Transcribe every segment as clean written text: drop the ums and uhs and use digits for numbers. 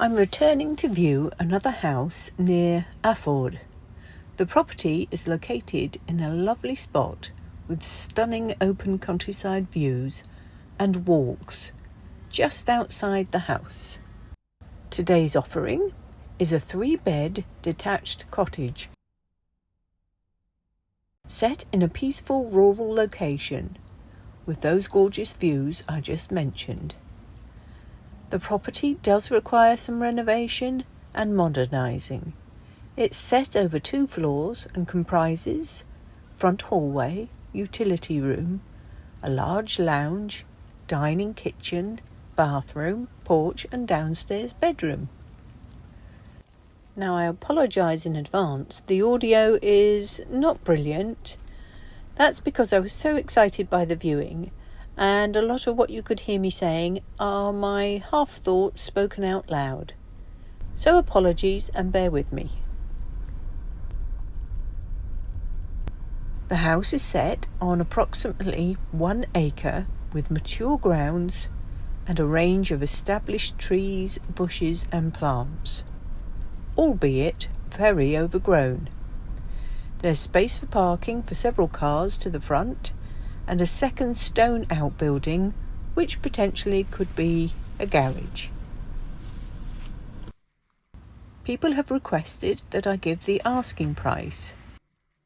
I'm returning to view another house near Alford. The property is located in a lovely spot with stunning open countryside views and walks just outside the house. Today's offering is a 3-bed detached cottage set in a peaceful rural location with those gorgeous views I just mentioned. The property does require some renovation and modernising. It's set over 2 floors and comprises front hallway, utility room, a large lounge, dining kitchen, bathroom, porch and downstairs bedroom. Now I apologise in advance, the audio is not brilliant. That's because I was so excited by the viewing, and a lot of what you could hear me saying are my half thoughts spoken out loud. So apologies and bear with me. The house is set on approximately 1 acre with mature grounds and a range of established trees, bushes and plants, albeit very overgrown. There's space for parking for several cars to the front and a second stone outbuilding which potentially could be a garage. People have requested that I give the asking price.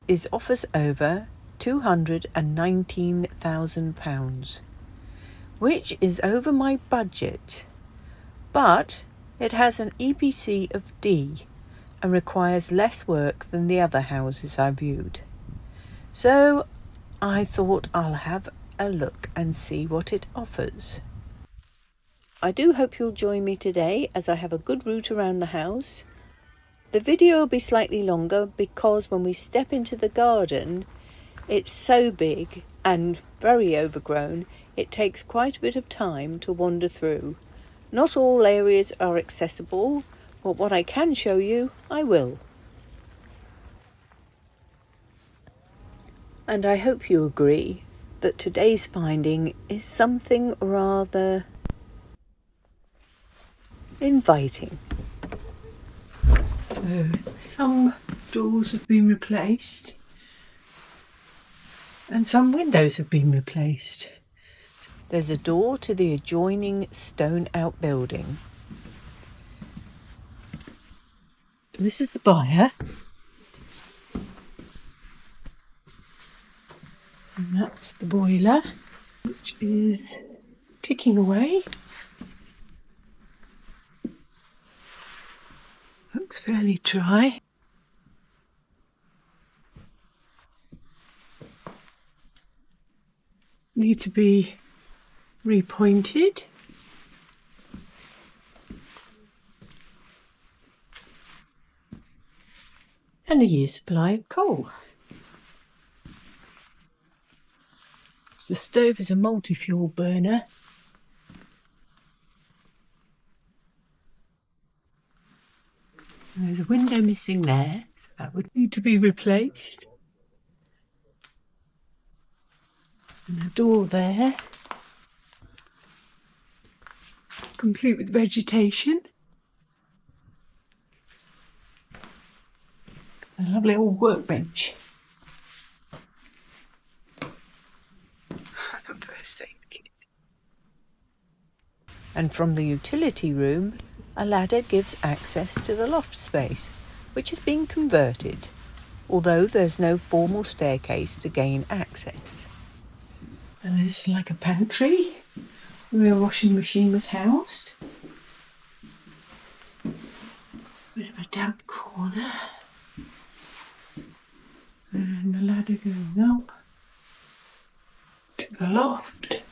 Is offers over £219,000, which is over my budget, but it has an EPC of D and requires less work than the other houses I viewed. So I thought I'll have a look and see what it offers. I do hope you'll join me today as I have a good route around the house. The video will be slightly longer because when we step into the garden, it's so big and very overgrown, it takes quite a bit of time to wander through. Not all areas are accessible, but what I can show you, I will. And I hope you agree that today's finding is something rather inviting. So some doors have been replaced and some windows have been replaced. There's a door to the adjoining stone outbuilding. This is the byre. And that's the boiler, which is ticking away. Looks fairly dry. Need to be repointed. And a year's supply of coal. The stove is a multi-fuel burner. And there's a window missing there, so that would need to be replaced. And a door there, complete with vegetation. A lovely old workbench. First aid kit. And from the utility room, a ladder gives access to the loft space, which has been converted, although there's no formal staircase to gain access. And there's like a pantry where a washing machine was housed. Bit of a damp corner. And the ladder going up to the loft.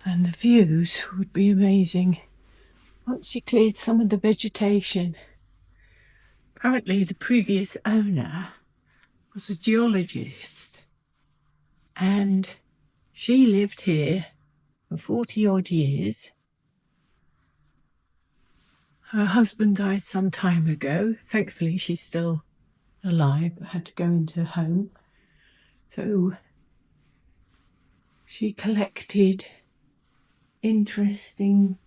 And the views would be amazing once you cleared some of the vegetation. Apparently the previous owner was a geologist and She lived here for 40 odd years. Her husband died some time ago. Thankfully, she's still alive, but had to go into a home. So she collected interesting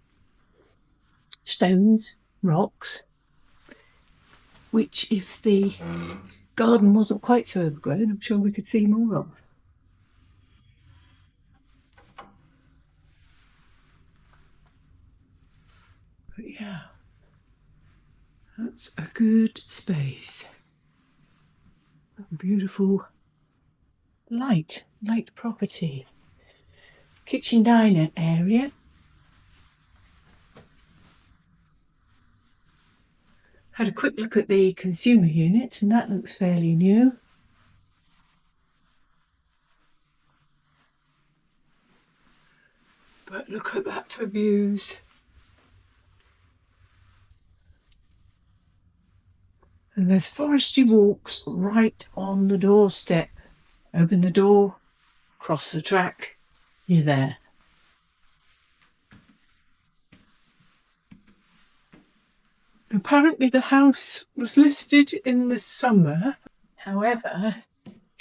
stones, rocks, which if the garden wasn't quite so overgrown, I'm sure we could see more of. But yeah, that's a good space. A beautiful light property. Kitchen diner area. Had a quick look at the consumer unit and that looks fairly new. But look at that for views. And there's forestry walks right on the doorstep. Open the door, cross the track, you're there. Apparently the house was listed in the summer, however,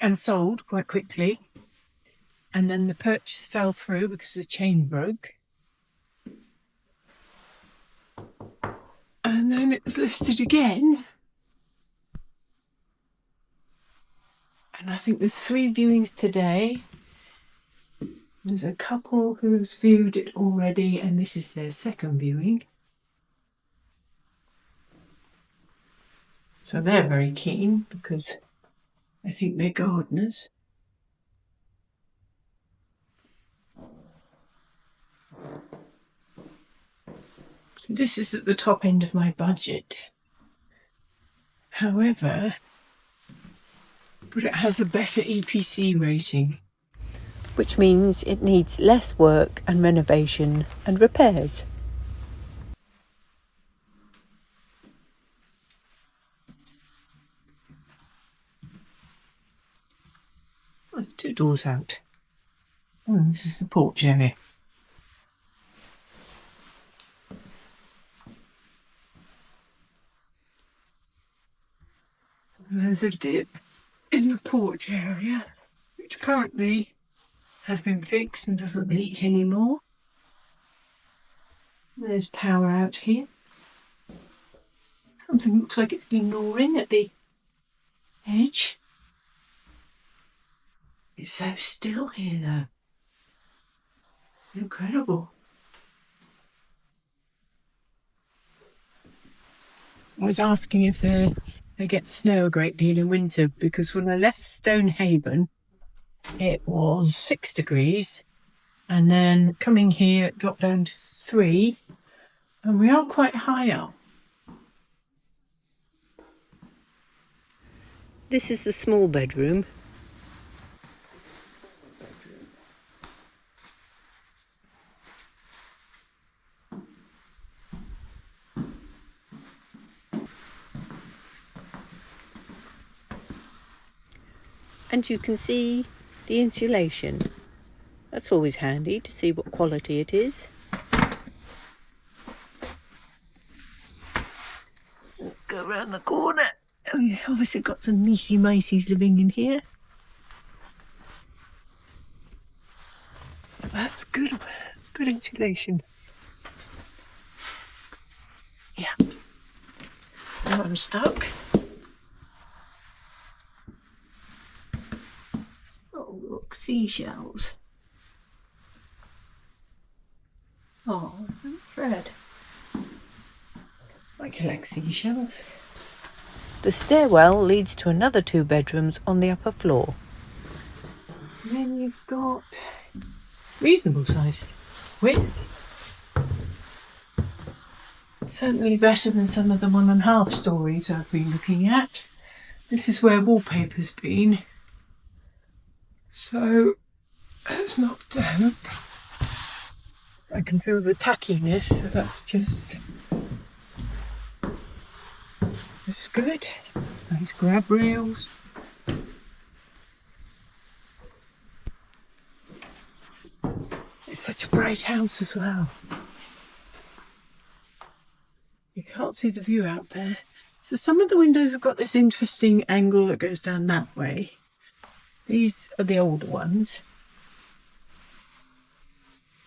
and sold quite quickly. And then the purchase fell through because the chain broke. And then it was listed again. And I think there's 3 viewings today. There's a couple who's viewed it already, and this is their second viewing. So they're very keen because I think they're gardeners. So this is at the top end of my budget. However, but it has a better EPC rating, which means it needs less work and renovation and repairs. Oh, there's 2 doors out. Oh, this is the porch area. There's a dip in the porch area, which currently has been fixed and doesn't leak anymore. There's power out here. Something looks like it's been gnawing at the edge. It's so still here though. Incredible. I was asking if they get snow a great deal in winter, because when I left Stonehaven it was 6 degrees, and then coming here it dropped down to 3, and we are quite high up. This is the small bedroom. And you can see the insulation. That's always handy to see what quality it is. Let's go around the corner. Oh, yeah, obviously got some meaty miceys living in here. That's good. It's good insulation. Yeah. Now I'm stuck. Oh, look, seashells. Oh, that's Fred. I collect seashells. The stairwell leads to another 2 bedrooms on the upper floor. And then you've got reasonable sized width. Certainly better than some of the 1.5 stories I've been looking at. This is where wallpaper's been. So it's not damp. I can feel the tackiness, so that's just good. Nice grab rails. such a bright house as well. You can't see the view out there. So some of the windows have got this interesting angle that goes down that way. These are the older ones.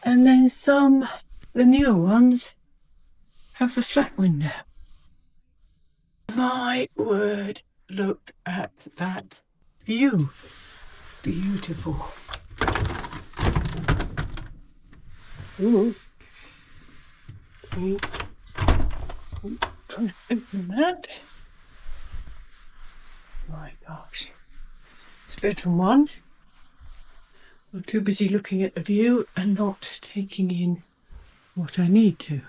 And then some, the newer ones, have the flat window. My word, look at that view. Beautiful. Ooh. Open that. My gosh. It's bedroom one. I'm too busy looking at the view and not taking in what I need to.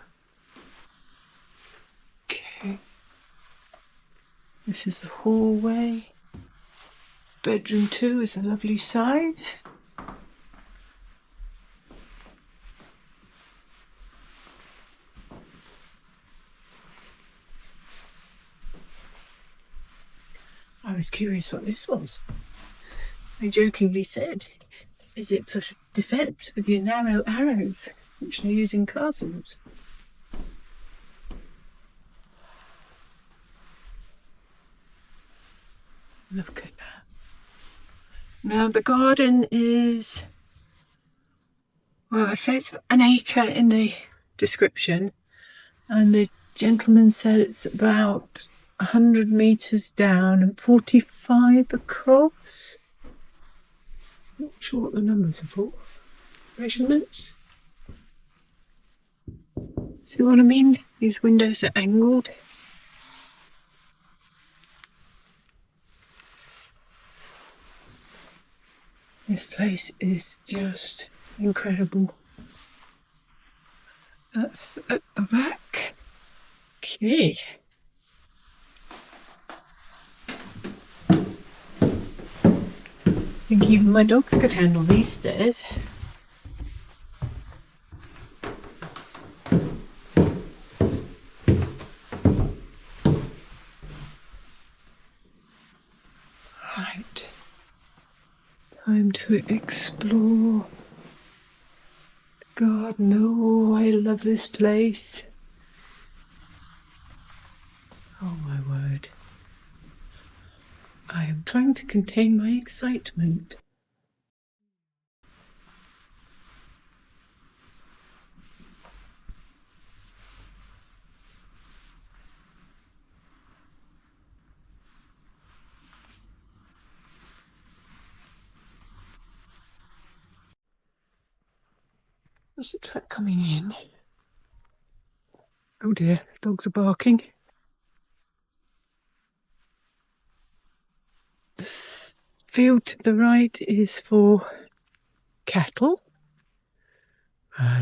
Okay. This is the hallway. Bedroom 2 is a lovely size. I was curious what this was. I jokingly said, is it for defence with your narrow arrows, which they use in castles? Look at that. Now the garden is, well, I say it's an acre in the description, and the gentleman said it's about 100 metres down and 45 across. Not sure what the numbers are for. Measurements. See what I mean? These windows are angled. This place is just incredible. That's at the back. Okay. I think even my dogs could handle these stairs. Right. Time to explore the garden. Oh, I love this place. Oh my word. I am trying to contain my excitement. There's a truck coming in. Oh dear, dogs are barking. The field to the right is for cattle.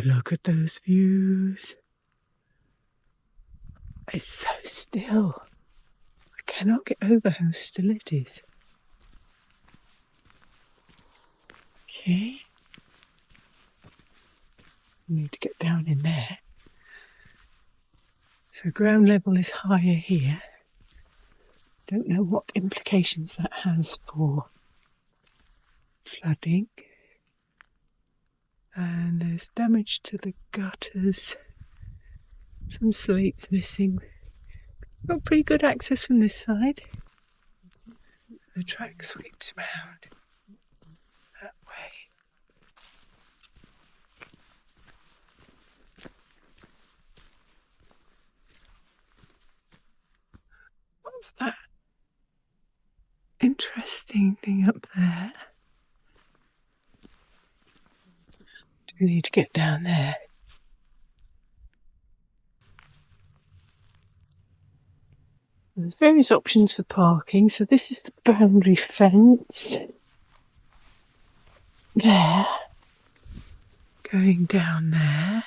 Look at those views. It's so still. I cannot get over how still it is. Okay. I need to get down in there. So ground level is higher here. Don't know what implications that has for flooding. And there's damage to the gutters. Some slates missing. Got pretty good access from this side. The track sweeps round that way. What's that interesting thing up there? Do we need to get down there? There's various options for parking. So this is the boundary fence. There. Going down there.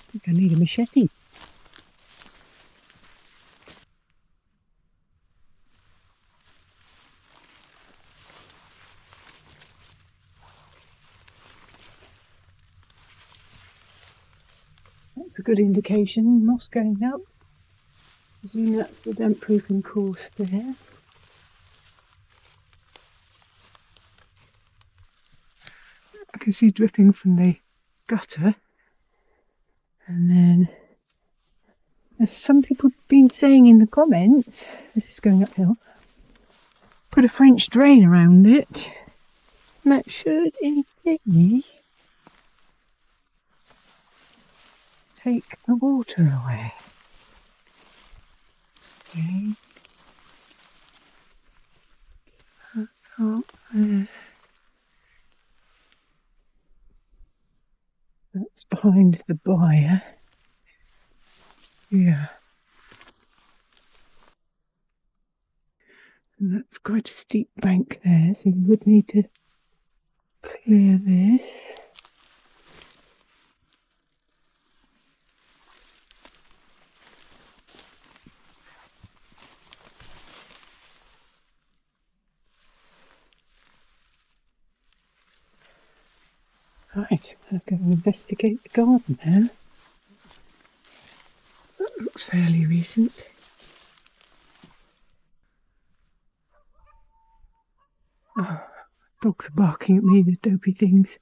I think I need a machete. That's a good indication. Moss going up. I presume that's the damp proofing course there. I can see dripping from the gutter. And then, as some people have been saying in the comments, this is going uphill, put a French drain around it. And that should, in theory, take the water away. Okay. That's up there. That's behind the byre. Yeah. And that's quite a steep bank there, so you would need to clear this. Right, I'm going to investigate the garden now. That looks fairly recent. Oh, dogs are barking at me, the dopey things.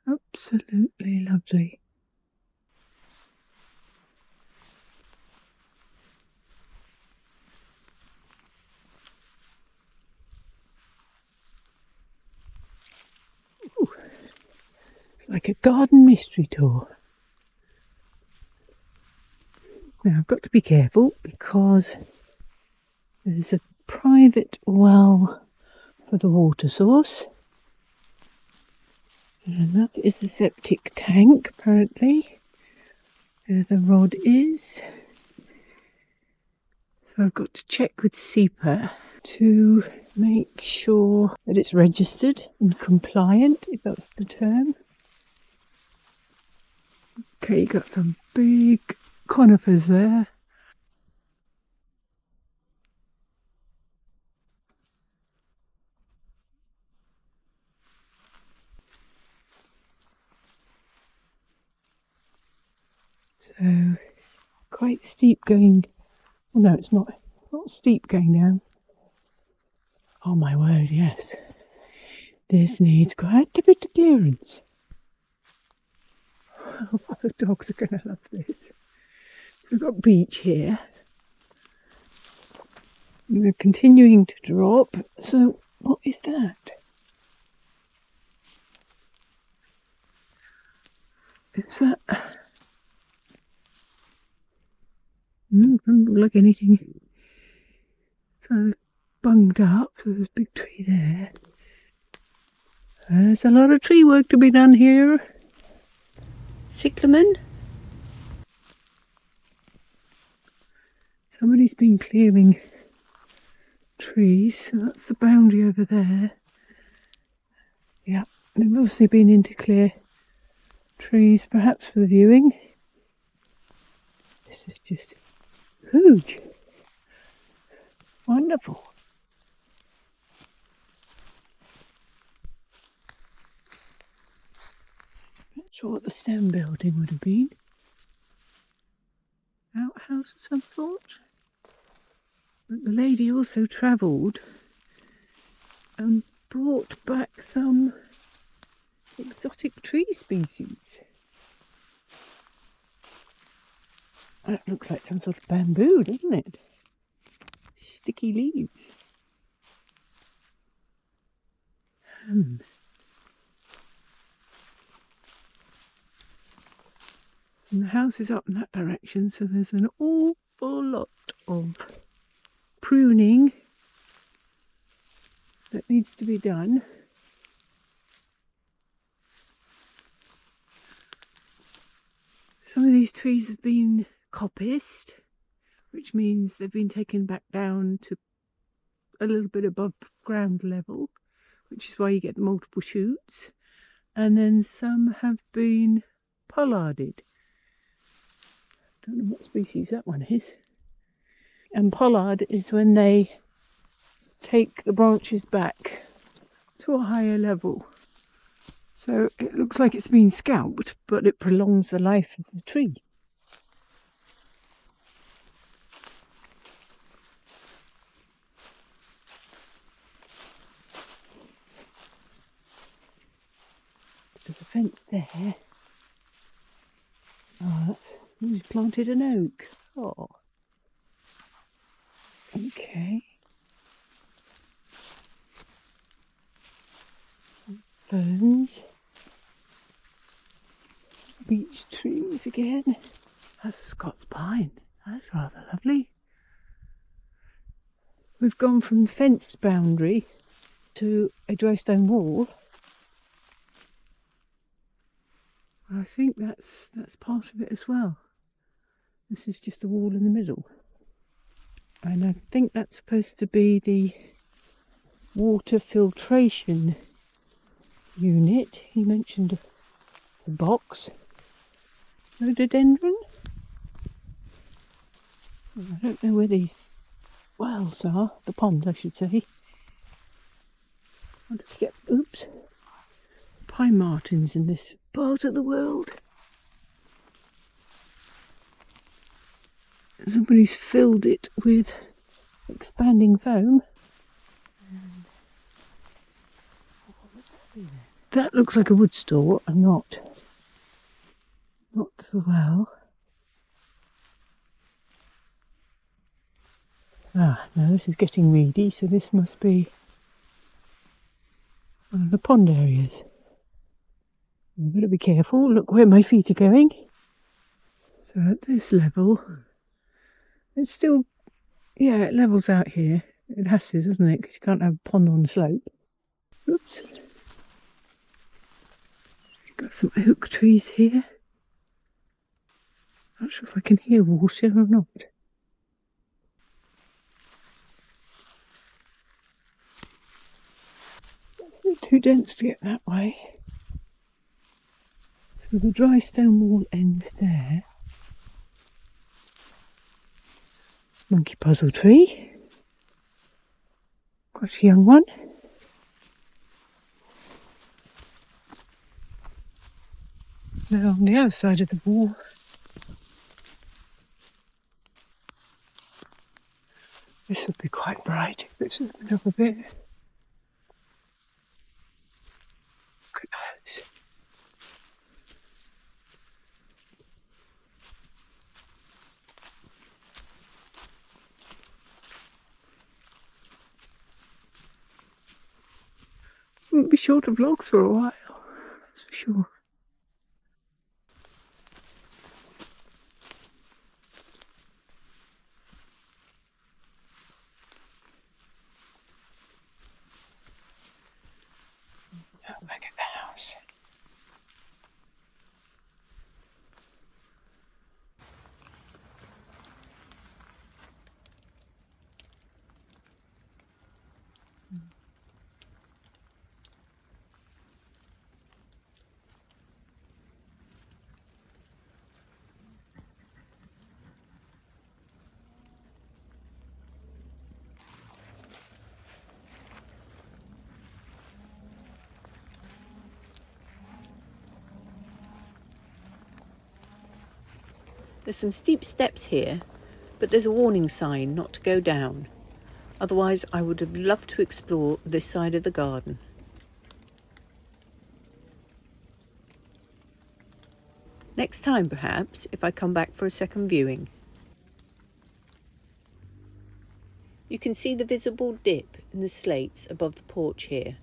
Absolutely lovely. Ooh, it's like a garden mystery tour. Now I've got to be careful because there's a private well for the water source. And that is the septic tank, apparently. There the rod is. So I've got to check with SEPA to make sure that it's registered and compliant, if that's the term. Okay, you got some big conifers there. So it's quite steep going. Well, no, it's not steep going down. Oh my word, yes. This needs quite a bit of clearance. Oh, the dogs are going to love this. We've got beach here. And they're continuing to drop. So what is that? It's that. Doesn't look like anything. So it's bunged up. So there's a big tree there. There's a lot of tree work to be done here. Cyclamen. Somebody's been clearing trees. So that's the boundary over there. Yeah, they've obviously been in to clear trees, perhaps for the viewing. This is just huge. Wonderful. Not sure what the stone building would have been. Outhouse of some sort. But the lady also travelled and brought back some exotic tree species. That looks like some sort of bamboo, doesn't it? Sticky leaves. And the house is up in that direction, so there's an awful lot of pruning that needs to be done. Some of these trees have been coppiced, which means they've been taken back down to a little bit above ground level, which is why you get the multiple shoots. And then some have been pollarded. Don't know what species that one is. And pollard is when they take the branches back to a higher level. So it looks like it's been scalped, but it prolongs the life of the tree. There's a fence there. Oh, he's planted an oak. Oh, okay. Ferns. Beech trees again. That's a Scots pine. That's rather lovely. We've gone from fenced boundary to a dry stone wall. I think that's part of it as well. This is just a wall in the middle. And I think that's supposed to be the water filtration unit. He mentioned a box. Rhododendron? I don't know where these wells are. The pond, I should say. I wonder if you get, oops, pine martens in this part of the world. Somebody's filled it with expanding foam. That looks like a wood store and not the well. Ah, no, this is getting reedy, so this must be one of the pond areas. I've got to be careful, look where my feet are going. So at this level, it's still, yeah, it levels out here. It has to, doesn't it? Because you can't have a pond on the slope. Oops. Got some oak trees here. Not sure if I can hear water or not. It's a bit too dense to get that way. So the dry stone wall ends there. Monkey puzzle tree. Quite a young one. Now on the other side of the wall, this would be quite bright if it's opened up a bit. Look at those. Wouldn't be short of logs for a while, that's for sure. Back at the house. There's some steep steps here, but there's a warning sign not to go down. Otherwise, I would have loved to explore this side of the garden. Next time, perhaps, if I come back for a second viewing. You can see the visible dip in the slates above the porch here.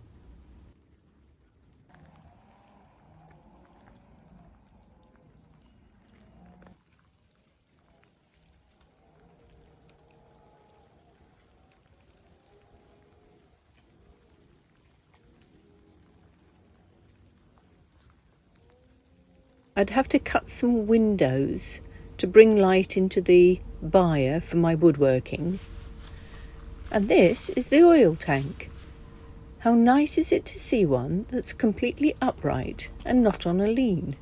I'd have to cut some windows to bring light into the byre for my woodworking. And this is the oil tank. How nice is it to see one that's completely upright and not on a lean?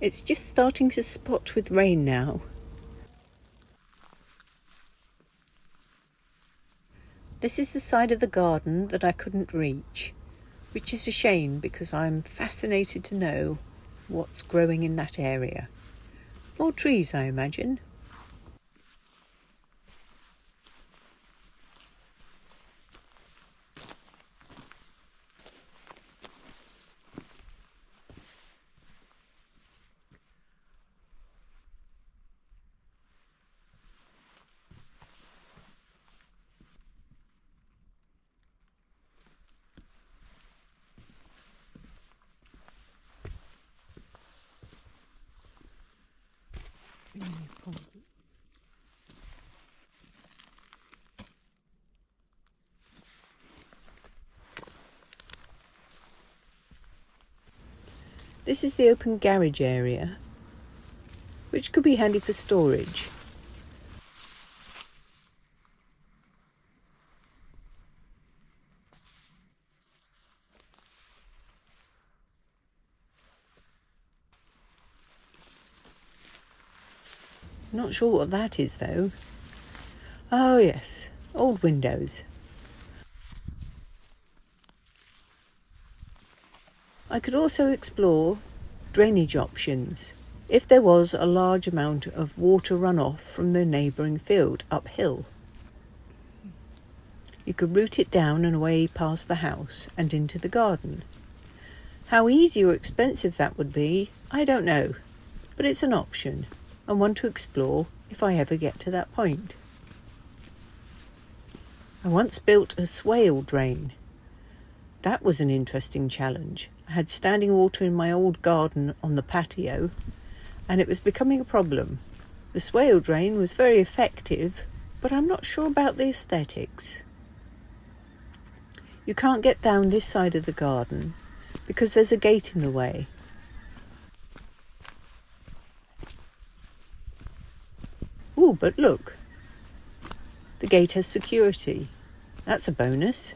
It's just starting to spot with rain now. This is the side of the garden that I couldn't reach, which is a shame because I'm fascinated to know what's growing in that area. More trees, I imagine. This is the open garage area, which could be handy for storage. Not sure what that is though. Oh yes, old windows. I could also explore drainage options if there was a large amount of water runoff from the neighbouring field uphill. You could route it down and away past the house and into the garden. How easy or expensive that would be, I don't know, but it's an option and one to explore if I ever get to that point. I once built a swale drain. That was an interesting challenge. I had standing water in my old garden on the patio, and it was becoming a problem. The swale drain was very effective, but I'm not sure about the aesthetics. You can't get down this side of the garden because there's a gate in the way. Oh, but look, the gate has security. That's a bonus.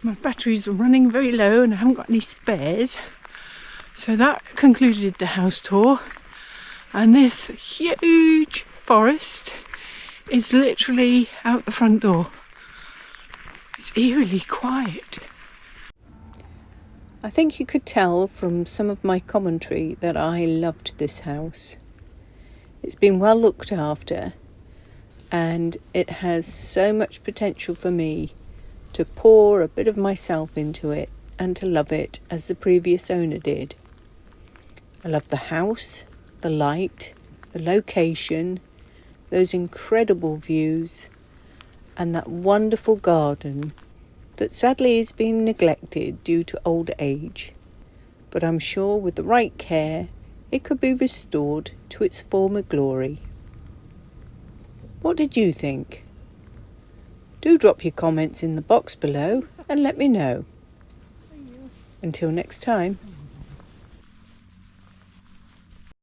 My batteries are running very low and I haven't got any spares. So that concluded the house tour. And this huge forest is literally out the front door. It's eerily quiet. I think you could tell from some of my commentary that I loved this house. It's been well looked after and it has so much potential for me to pour a bit of myself into it and to love it as the previous owner did. I love the house, the light, the location, those incredible views, and that wonderful garden that sadly is being neglected due to old age. But I'm sure with the right care, it could be restored to its former glory. What did you think? Do drop your comments in the box below and let me know. Until next time.